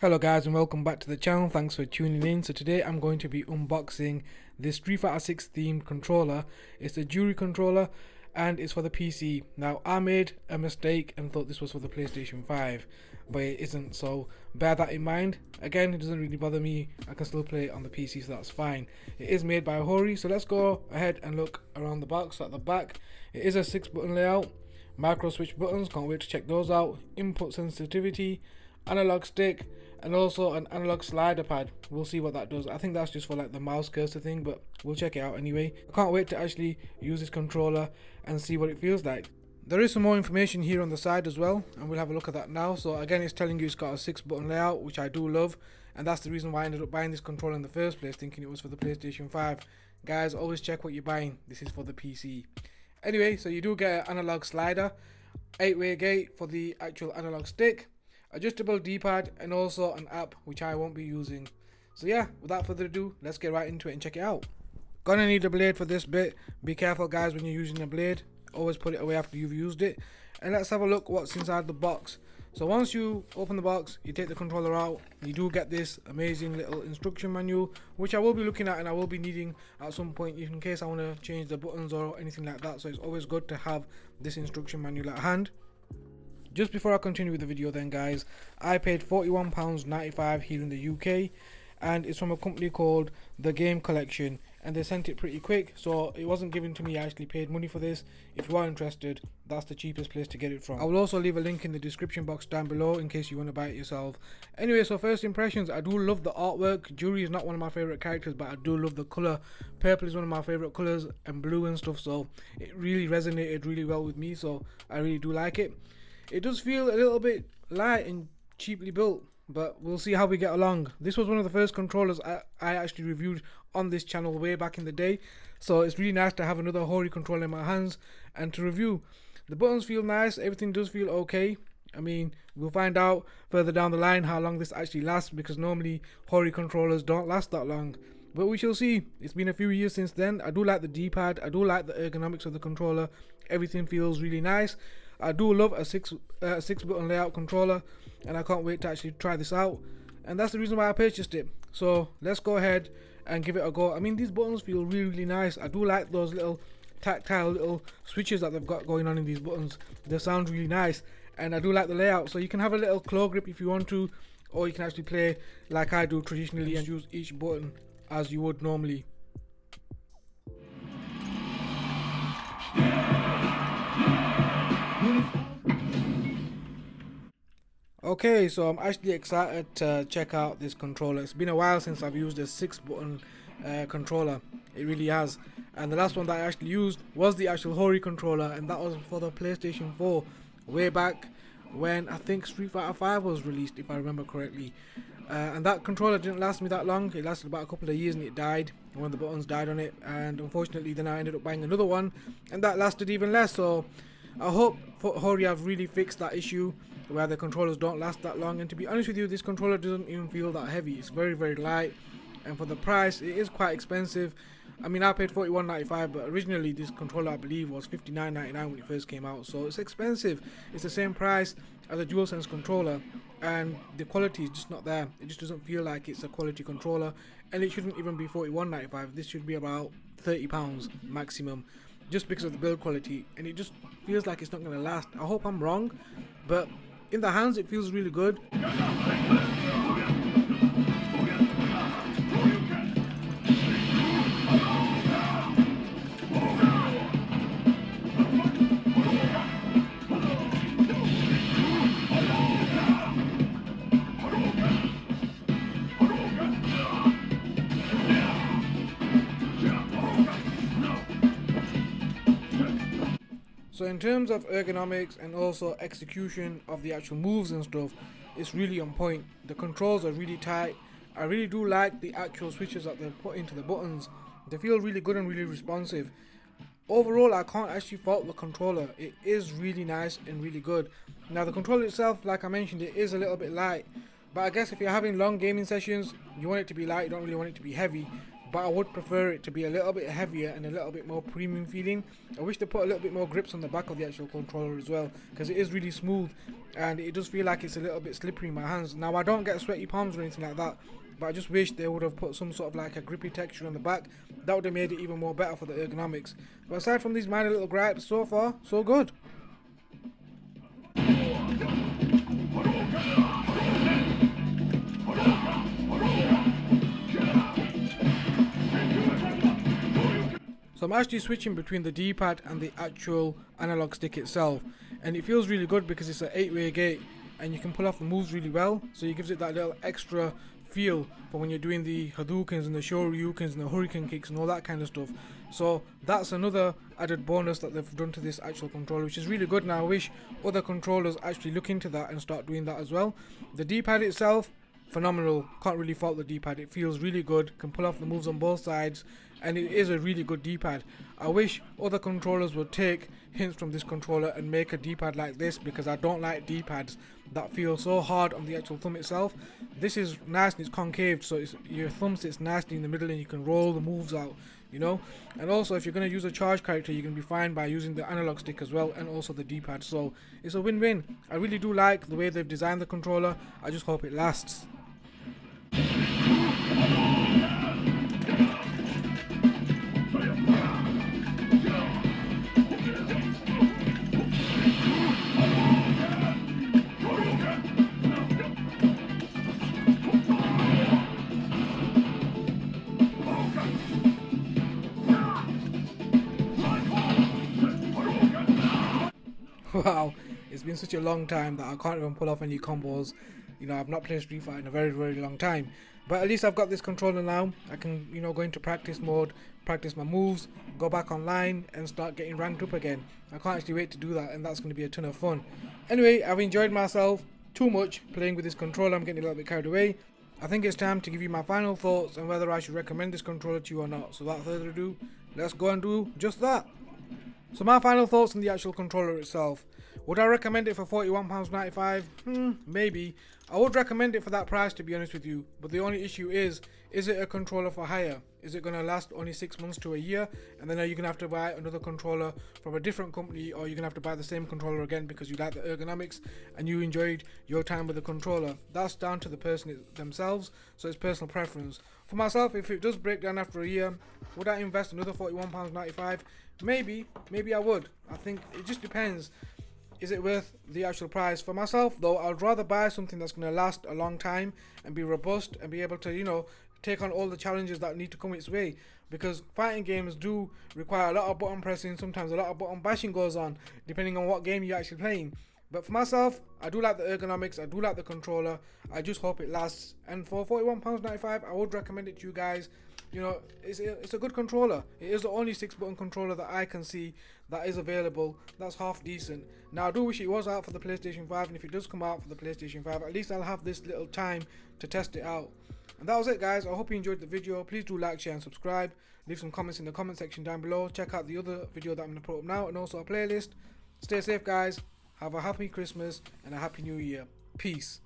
Hello guys and welcome back to the channel. Thanks for tuning in. So today I'm going to be unboxing this Street Fighter 6 themed controller. It's a Juri controller and it's for the PC. Now I made a mistake and thought this was for the PlayStation 5, but it isn't, so bear that in mind. Again, it doesn't really bother me. I can still play it on the PC, so that's fine. It is made by HORI, so let's go ahead and look around the box. So at the back it is a 6-button layout, microswitch buttons, can't wait to check those out, input sensitivity, analog stick, and also an analog slider pad. We'll see what that does. I think that's just for like the mouse cursor thing, but we'll check it out anyway. I can't wait to actually use this controller and see what it feels like. There is some more information here on the side as well, and we'll have a look at that now. So again, it's telling you it's got a 6-button layout, which I do love, and that's the reason why I ended up buying this controller in the first place, thinking it was for the PlayStation 5. Guys, always check what you're buying. This is for the PC. Anyway, so you do get an analog slider, 8-way gate for the actual analog stick, adjustable D-pad, and also an app which I won't be using. So yeah, without further ado, let's get right into it and check it out. Gonna need a blade for this bit. Be careful guys when you're using a blade, always put it away after you've used it. And let's have a look what's inside the box. So once you open the box, you take the controller out, you do get this amazing little instruction manual, which I will be looking at and I will be needing at some point in case I want to change the buttons or anything like that. So it's always good to have this instruction manual at hand. Just before I continue with the video then guys, I paid £41.95 here in the UK, and it's from a company called The Game Collection, and they sent it pretty quick, so it wasn't given to me. I actually paid money for this. If you are interested, that's the cheapest place to get it from. I will also leave a link in the description box down below in case you want to buy it yourself. Anyway, so first impressions, I do love the artwork. Juri is not one of my favourite characters, but I do love the colour. Purple is one of my favourite colours, and blue and stuff, so it really resonated really well with me, so I really do like it. It does feel a little bit light and cheaply built, but we'll see how we get along. This was one of the first controllers I actually reviewed on this channel way back in the day, so it's really nice to have another HORI controller in my hands and to review. The buttons feel nice, everything does feel okay. I mean, we'll find out further down the line how long this actually lasts, because normally HORI controllers don't last that long. But we shall see. It's been a few years since then. I do like the D-pad, I do like the ergonomics of the controller. Everything feels really nice. I do love a 6-button layout controller, and I can't wait to actually try this out, and that's the reason why I purchased it. So let's go ahead and give it a go. I mean, these buttons feel really nice. I do like those little tactile little switches that they've got going on in these buttons. They sound really nice, and I do like the layout. So you can have a little claw grip if you want to, or you can actually play like I do traditionally and use each button as you would normally. Okay, so I'm actually excited to check out this controller. It's been a while since I've used a 6-button controller. It really has. And the last one that I actually used was the actual HORI controller, and that was for the PlayStation 4 way back when I think Street Fighter 5 was released, if I remember correctly. And that controller didn't last me that long. It lasted about a couple of years and it died. One of the buttons died on it, and unfortunately then I ended up buying another one, and that lasted even less. So I hope HORI have really fixed that issue where the controllers don't last that long. And to be honest with you, this controller doesn't even feel that heavy. It's very, very light, and for the price it is quite expensive. I mean, I paid £41.95, but originally this controller I believe was £59.99 when it first came out, so it's expensive. It's the same price as a DualSense controller, and the quality is just not there. It just doesn't feel like it's a quality controller, and it shouldn't even be £41.95. This should be about £30 maximum, just because of the build quality, and it just feels like it's not going to last. I hope I'm wrong, but in the hands it feels really good. So in terms of ergonomics and also execution of the actual moves and stuff, it's really on point. The controls are really tight. I really do like the actual switches that they've put into the buttons. They feel really good and really responsive. Overall, I can't actually fault the controller. It is really nice and really good. Now the controller itself, like I mentioned, it is a little bit light, but I guess if you're having long gaming sessions, you want it to be light, you don't really want it to be heavy. but I would prefer it to be a little bit heavier and a little bit more premium feeling. I wish they put a little bit more grips on the back of the actual controller as well, because it is really smooth and it does feel like it's a little bit slippery in my hands. Now I don't get sweaty palms or anything like that, but I just wish they would have put some sort of like a grippy texture on the back. That would have made it even more better for the ergonomics. But aside from these minor little gripes, so far so good. So I'm actually switching between the D-pad and the actual analog stick itself, and it feels really good because it's an 8-way gate and you can pull off the moves really well, so it gives it that little extra feel for when you're doing the Hadoukens and the Shoryukens and the Hurricane kicks and all that kind of stuff. So that's another added bonus that they've done to this actual controller, which is really good. Now I wish other controllers actually look into that and start doing that as well. The D-pad itself, phenomenal, can't really fault the D-pad. It feels really good, can pull off the moves on both sides, and it is a really good D-pad. I wish other controllers would take hints from this controller and make a D-pad like this, because I don't like D-pads that feel so hard on the actual thumb itself. This is nice and it's concaved, so your thumb sits nicely in the middle and you can roll the moves out, you know. And also, if you're going to use a charge character, you can be fine by using the analog stick as well, and also the D-pad. So it's a win-win. I really do like the way they've designed the controller. I just hope it lasts. Wow, it's been such a long time that I can't even pull off any combos. You know, I've not played Street Fighter in a very, very long time. But at least I've got this controller now. I can, you know, go into practice mode, practice my moves, go back online and start getting ranked up again. I can't actually wait to do that, and that's going to be a ton of fun. Anyway, I've enjoyed myself too much playing with this controller. I'm getting a little bit carried away. I think it's time to give you my final thoughts on whether I should recommend this controller to you or not. So without further ado, let's go and do just that. So my final thoughts on the actual controller itself. Would I recommend it for £41.95? Maybe. I would recommend it for that price, to be honest with you. But the only issue is it a controller for hire? Is it going to last only 6 months to a year? And then are you going to have to buy another controller from a different company, or you're going to have to buy the same controller again because you like the ergonomics and you enjoyed your time with the controller? That's down to the person themselves, so it's personal preference. For myself, if it does break down after a year, would I invest another £41.95? Maybe I would. I think it just depends. Is it worth the actual price? For myself though, I'd rather buy something that's going to last a long time and be robust and be able to, you know, take on all the challenges that need to come its way, because fighting games do require a lot of button pressing. Sometimes a lot of button bashing goes on depending on what game you're actually playing. But for myself, I do like the ergonomics, I do like the controller, I just hope it lasts. And for £41.95, I would recommend it to you guys. You know, it's a good controller. It is the only 6-button controller that I can see that is available that's half decent. Now I do wish it was out for the PlayStation 5, and if it does come out for the PlayStation 5, at least I'll have this little time to test it out. And that was it, guys. I hope you enjoyed the video. Please do like, share and subscribe. Leave some comments in the comment section down below. Check out the other video that I'm going to put up now, and also a playlist. Stay safe, guys. Have a happy Christmas and a happy New Year. Peace.